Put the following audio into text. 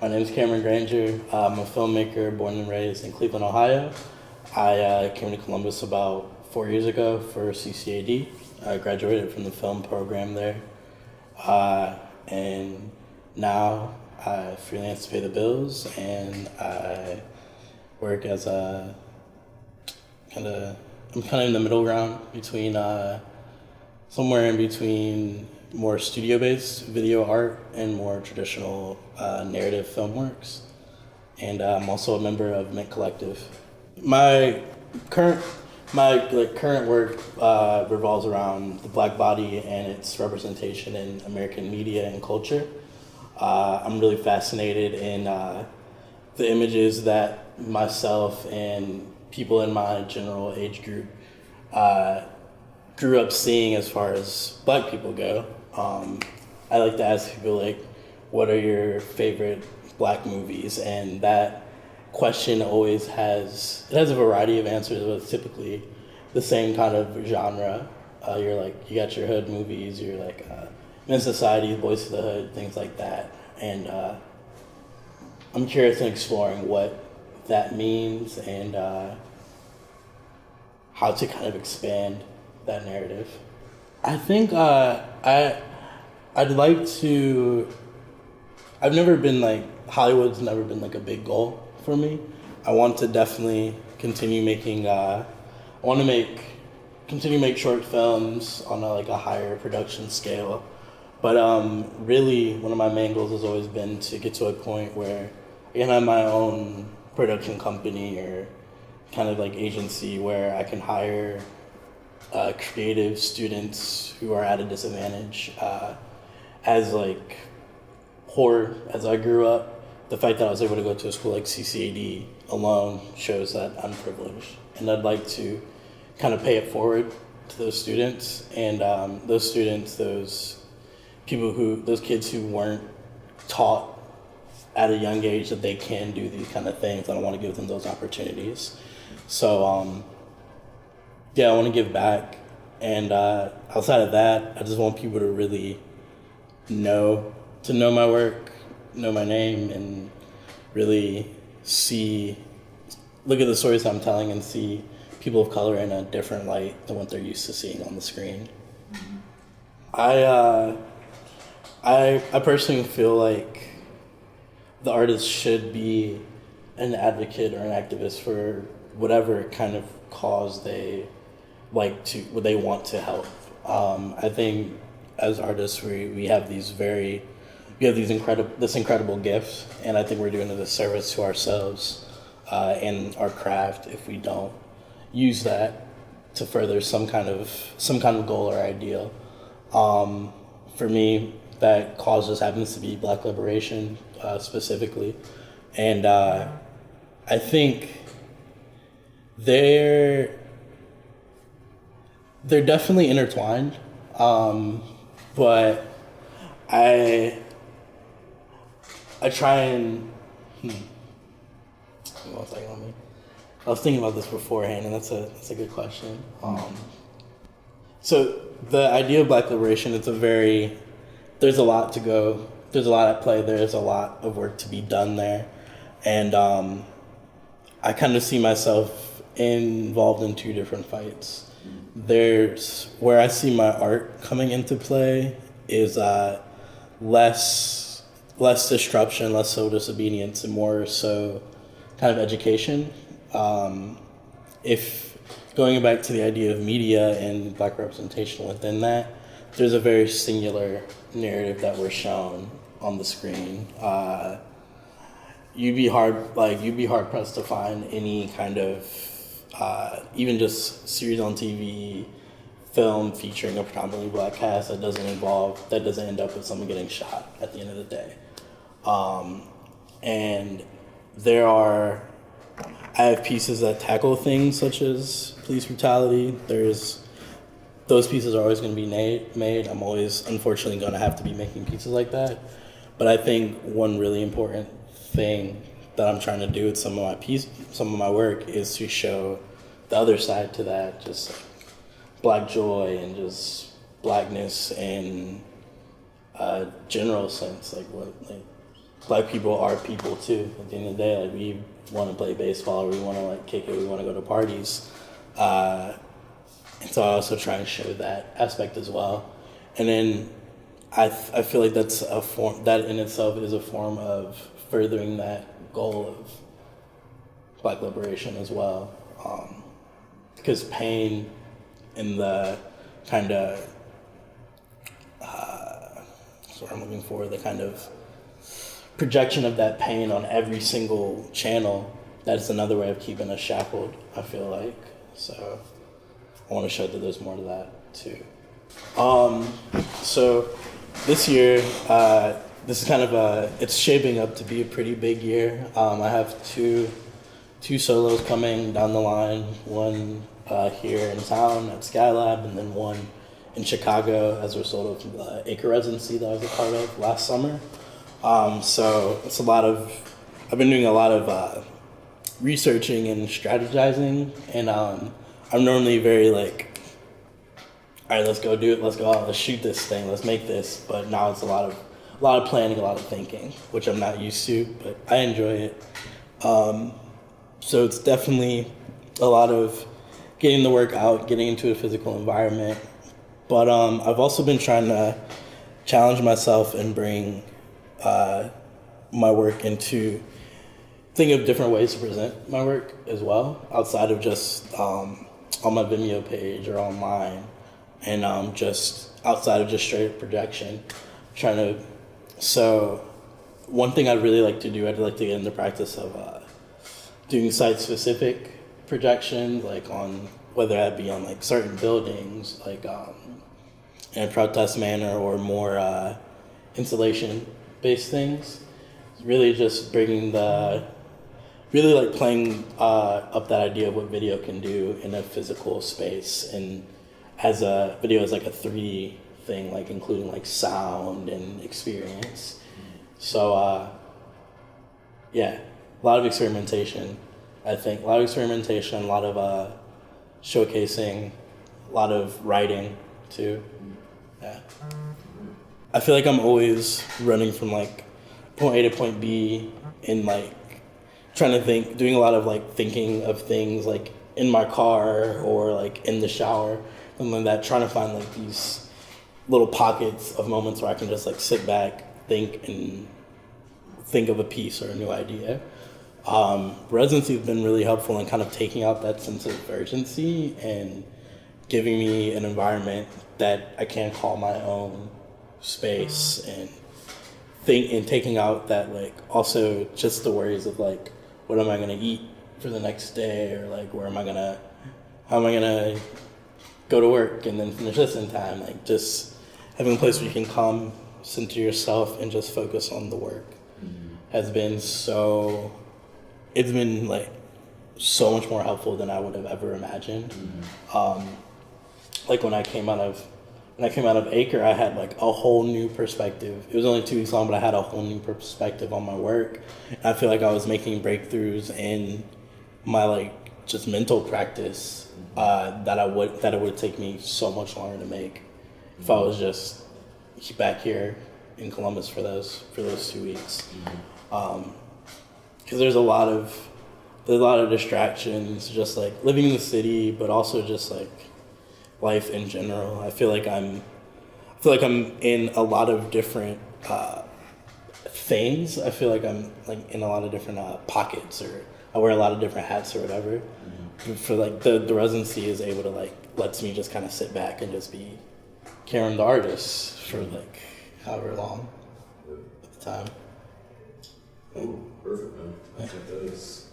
My name is Granger. I'm a filmmaker born and raised in Cleveland, Ohio. I came to Columbus about 4 years ago for CCAD. I graduated from the film program there. And now I freelance to pay the bills, and I work as a I'm kind of in the middle ground between somewhere in between more studio-based video art and more traditional narrative film works. And I'm also a member of Mint Collective. My current current work revolves around the Black body and its representation in American media and culture. I'm really fascinated in the images that myself and people in my general age group grew up seeing as far as Black people go. I like to ask people, like, what are your favorite Black movies? And that question always has a variety of answers, but it's typically the same kind of genre. You got your hood movies, you're like Men's Society, Boys of the Hood, things like that. And I'm curious in exploring what that means and how to kind of expand that narrative. I think I'd like to. I've never been Hollywood's never been like a big goal for me. I want to definitely continue making. I want to continue to make short films on a higher production scale. But really, one of my main goals has always been to get to a point where I can have my own production company or kind of agency where I can hire creative students who are at a disadvantage. As poor as I grew up, the fact that I was able to go to a school like CCAD alone shows that I'm privileged. And I'd like to kind of pay it forward to those students and those kids who weren't taught at a young age that they can do these kind of things. I don't want to give them those opportunities. So, I want to give back. And outside of that, I just want people to really know my work, know my name, and really look at the stories I'm telling and see people of color in a different light than what they're used to seeing on the screen. I personally feel like the artist should be an advocate or an activist for whatever kind of cause they want to help. I think as artists we have this incredible gift, and I think we're doing a disservice to ourselves and our craft if we don't use that to further some kind of goal or ideal. For me, that cause just happens to be Black liberation specifically, and I think they're definitely intertwined, but I try and one second, let me. I was thinking about this beforehand, and that's a good question. So the idea of Black liberation, there's a lot to go. There's a lot at play. There's a lot of work to be done there, and I kind of see myself involved in two different fights. There's where I see my art coming into play is less disruption, less civil disobedience, and more so kind of education. If going back to the idea of media and Black representation within that, there's a very singular narrative that we're shown on the screen. You'd be hard pressed to find any kind of even just series on TV, film featuring a predominantly Black cast that doesn't end up with someone getting shot at the end of the day. And I have pieces that tackle things such as police brutality. Those pieces are always going to be made. I'm always, unfortunately, going to have to be making pieces like that. But I think one really important thing that I'm trying to do with some of my work is to show the other side to that, just Black joy and just Blackness in a general sense, Black people are people too. At the end of the day, like we want to play baseball, or we want to like kick it, we want to go to parties, and so I also try and show that aspect as well. And then I feel like that's a form that in itself is a form of furthering that goal of Black liberation as well, because pain and the kind of that's what I'm looking for, the kind of projection of that pain on every single channel, that's another way of keeping us shackled, I feel like. So I want to show that there's more to that too. So this year, this is kind of it's shaping up to be a pretty big year. I have two solos coming down the line, one here in town at Skylab, and then one in Chicago as a result of the Acre Residency that I was a part of last summer. So it's I've been doing a lot of researching and strategizing, and I'm normally very like, all right, let's go do it, let's go out, let's shoot this thing, let's make this. But now it's a lot of planning, a lot of thinking, which I'm not used to, but I enjoy it. So it's definitely a lot of getting the work out, getting into a physical environment. But I've also been trying to challenge myself and bring my work into think of different ways to present my work as well, outside of just on my Vimeo page or online, and just outside of just straight up projection. So one thing I'd really like to do, I'd like to get into practice of doing site-specific projections, like on whether that be on like certain buildings, like in a protest manner, or more installation-based things. Really just bringing really like playing up that idea of what video can do in a physical space, and as a video is like a 3D thing, like including like sound and experience. So yeah, a lot of experimentation. I think a lot of experimentation, a lot of showcasing, a lot of writing too. Yeah, I feel like I'm always running from like point A to point B, and like trying to think, doing a lot of like thinking of things like in my car or like in the shower, something like that, trying to find like these little pockets of moments where I can just like sit back, think of a piece or a new idea. Residency has been really helpful in kind of taking out that sense of urgency and giving me an environment that I can call my own space, and taking out that like also just the worries of like, what am I gonna eat for the next day, or like how am I gonna go to work and then finish this in time. Like just having a place where you can come, center yourself, and just focus on the work has been it's been like so much more helpful than I would have ever imagined. Like when I came out of Acre, I had like a whole new perspective. It was only 2 weeks long, but I had a whole new perspective on my work. And I feel like I was making breakthroughs in my like just mental practice that it would take me so much longer to make if I was just back here in Columbus for those 2 weeks. Because there's a lot of distractions, just like living in the city, but also just like life in general. I feel like I'm in a lot of different things. I feel like I'm like in a lot of different pockets, or I wear a lot of different hats or whatever. For like the residency is able to like lets me just kind of sit back and just be Karen the artist for like however long at the time. Ooh, perfect, man. I think that is